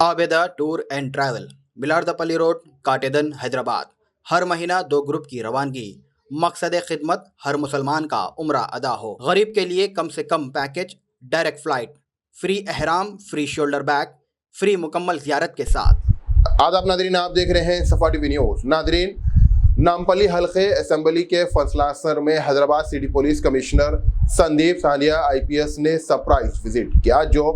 Abeda tour and travel, Mailardevpally road, Katedan, Hyderabad. हर महीना 2 group की रवानगी। मकसद खिदमत हर मुसलमान का उम्रा अदा हो। गरीब के लिए कम से कम पैकेज, डायरेक्ट फ्लाइट, फ्री एहराम, फ्री शोल्डर बैग, फ्री मुकम्मल ज़ियारत के साथ। आदाब नादरीन, आप देख रहे हैं सफा टीवी न्यूज़। नादरीन, नामपल्ली हल्के असेंबली के फसलासर में Hyderabad city police commissioner Sandeep सालिया IPS ने सरप्राइज विजिट किया। जो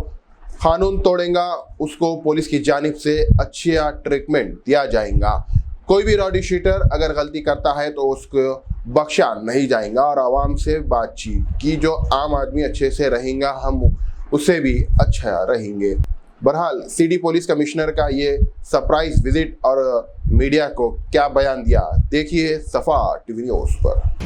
कानून तोड़ेगा उसको पुलिस की जानिब से अच्छा ट्रीटमेंट दिया जाएगा। कोई भी रॉडी शीटर अगर गलती करता है तो उसको बख्शा नहीं जाएगा और आवाम से बातचीत की। जो आम आदमी अच्छे से रहेगा, हम उससे भी अच्छा रहेंगे। बहरहाल सिटी पुलिस कमिश्नर का ये सरप्राइज विजिट और मीडिया को क्या बयान दिया, देखिए सफा टीवी न्यूज़ पर।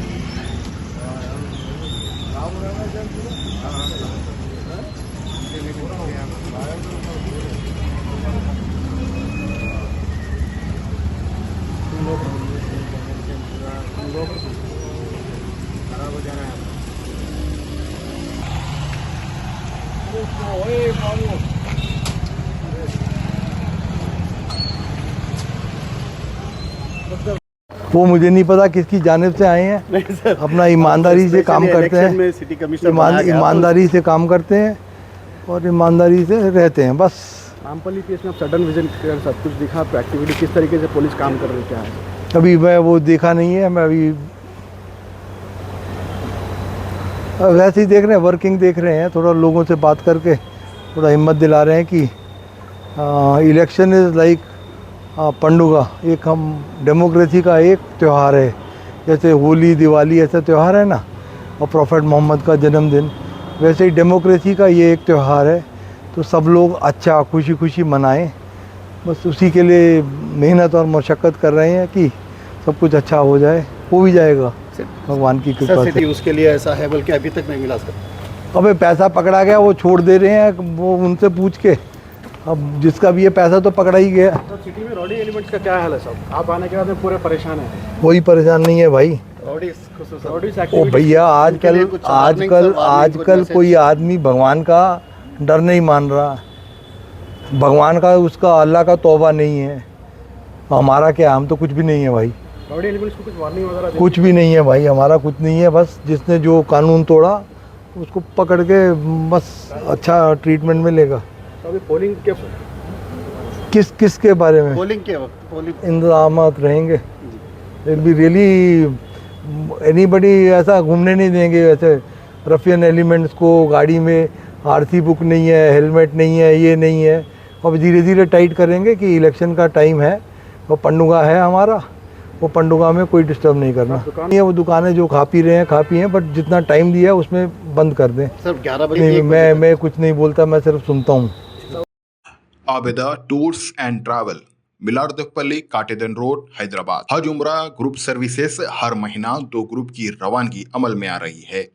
वो मुझे नहीं पता किसकी जानिब से आए हैं। नहीं सर, अपना ईमानदारी से काम करते हैं, में सिटी कमिश्नर बनाया गया, ईमानदारी से काम करते हैं और ईमानदारी से रहते हैं बस। नामपल्ली केस में आप सडन विजन कर सब कुछ दिखा, आपको एक्टिविटी किस तरीके से पुलिस काम कर रही है, क्या है? अभी मैं वो देखा नहीं है, मैं अभी वैसे ही देख रहे हैं, वर्किंग देख रहे हैं। थोड़ा लोगों से बात करके थोड़ा हिम्मत दिला रहे हैं कि इलेक्शन इज़ लाइक पंडुगा, एक हम डेमोक्रेसी का एक त्यौहार है। जैसे होली, दिवाली ऐसा त्यौहार है ना, और प्रॉफेट मोहम्मद का जन्मदिन, वैसे ही डेमोक्रेसी का ये एक त्यौहार है। तो सब लोग अच्छा खुशी खुशी मनाएं, बस उसी के लिए मेहनत और मशक्क़त कर रहे हैं कि सब कुछ अच्छा हो जाए। हो भी जाएगा भगवान की कृपा से। उसके लिए ऐसा है, बल्कि अभी तक नहीं मिला सर। अबे पैसा पकड़ा गया, वो छोड़ दे रहे हैं, वो उनसे पूछ के। अब जिसका भी ये पैसा तो पकड़ा ही गया। तो सिटी में रॉडी एलिमेंट्स का क्या हाल है साहब? आप आने के बाद में पूरे परेशान हैं। कोई परेशान नहीं है भाई। रॉडी ओ भैया, आजकल कोई आदमी भगवान का डर नहीं मान रहा। भगवान का, उसका अल्लाह का तौबा नहीं है। हमारा क्या, हम तो कुछ भी नहीं है भाई। रॉडी एलिमेंट्स को कुछ वार्निंग वगैरह कुछ भी नहीं है भाई, हमारा कुछ नहीं है। बस जिसने जो कानून तोड़ा उसको पकड़ के बस अच्छा ट्रीटमेंट मिलेगा। तो अभी पोलिंग के किसके बारे में? पोलिंग के वक्त पोलिंग इंतजामात रहेंगे। रियली एनीबडी ऐसा घूमने नहीं देंगे। वैसे रफियन एलिमेंट्स को गाड़ी में RC बुक नहीं है, हेलमेट नहीं है, ये नहीं है। अब धीरे धीरे टाइट करेंगे कि इलेक्शन का टाइम है, वो पंडुगा है हमारा, वो पंडुगा में कोई डिस्टर्ब नहीं करना। ये वो दुकानें जो खा पी रहे हैं खा पी हैं, बट जितना टाइम दिया है उसमें बंद कर दें। सर 11 बजे मैं कुछ नहीं बोलता, मैं सिर्फ सुनता हूँ। Abeda tours and travel, Mailardevpally, Katedan road, Hyderabad. हज उम्रा ग्रुप सर्विसेज हर महीना 2 ग्रुप की रवानगी अमल में आ रही है।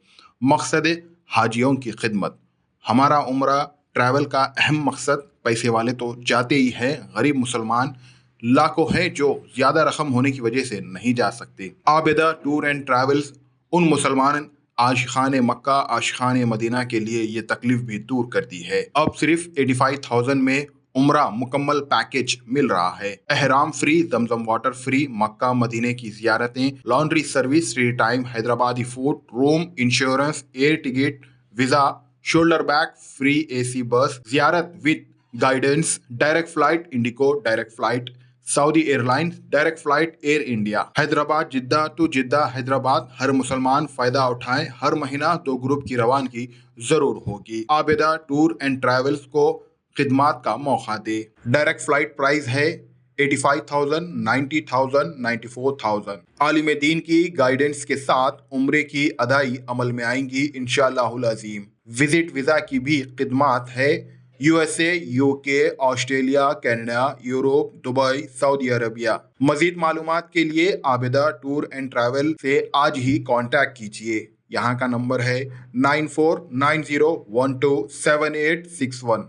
मकसद हाजियों की खिदमत। हमारा उम्रा ट्रैवल का अहम मकसद, पैसे वाले तो जाते ही हैं, गरीब मुसलमान लाखों हैं जो ज्यादा रकम होने की वजह से नहीं जा सकते। आबेदा टूर एंड ट्रैवल्स उन मुसलमान आशिकान मक्का, आशिकान मदीना के लिए ये तकलीफ भी दूर करती है। अब सिर्फ 85,000 में उम्रा मुकम्मल पैकेज मिल रहा है। एहराम फ्री, जमजम वाटर फ्री, मक्का मदीने की जियारतें, laundry service, free time, Hyderabadi food, room, insurance, air ticket, visa, shoulder bag, free AC bus, जियारत with guidance, direct flight IndiGo, direct flight Saudi Airlines, direct flight Air India, Hyderabad Jeddah to Jeddah Hyderabad. हर मुसलमान फायदा उठाएं। हर महीना 2 group की रवानगी जरूर होगी। आबेदा टूर एंड ट्रैवल्स को खिदमात का मौका दे। डायरेक्ट फ्लाइट प्राइस है 85,000, 90,000, 94,000। आलिम दीन की गाइडेंस के साथ उम्रे की अदाई अमल में आएंगी इंशाअल्लाहुल अज़ीम। विजिट वीज़ा की भी खिदमात है। USA, UK, Australia, Canada, Europe, Dubai, Saudi Arabia. मजीद मालूमात के लिए आबेदा टूर एंड ट्रैवल से आज ही कांटेक्ट कीजिए। यहाँ का नंबर है 9490127861,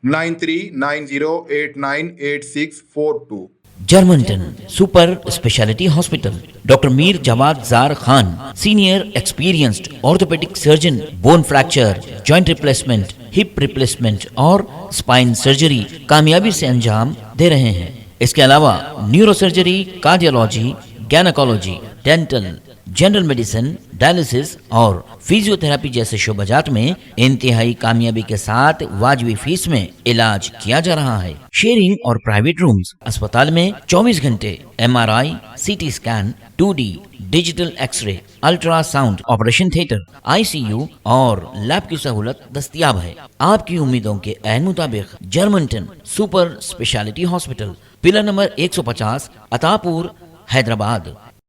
9390898642। जर्मनटन super speciality hospital, doctor Mir Jawad Zar Khan, senior experienced orthopaedic surgeon, bone fracture, joint replacement, hip replacement और स्पाइन सर्जरी कामयाबी से अंजाम दे रहे हैं। इसके अलावा neuro surgery, cardiology, gynaecology, dental, general medicine, dialysis और फिजियोथेरेपी जैसे शोबाजात में इंतहाई कामयाबी के साथ वाजबी फीस में इलाज किया जा रहा है। शेयरिंग और प्राइवेट रूम्स, अस्पताल में 24 घंटे MRI, CT scan, 2D digital X-ray, ultrasound, operation theatre, ICU और लैब की सहूलत दस्तयाब है। आपकी उम्मीदों के ऐन मुताबिक Germanten super speciality hospital, pillar number 150, Attapur, Hyderabad.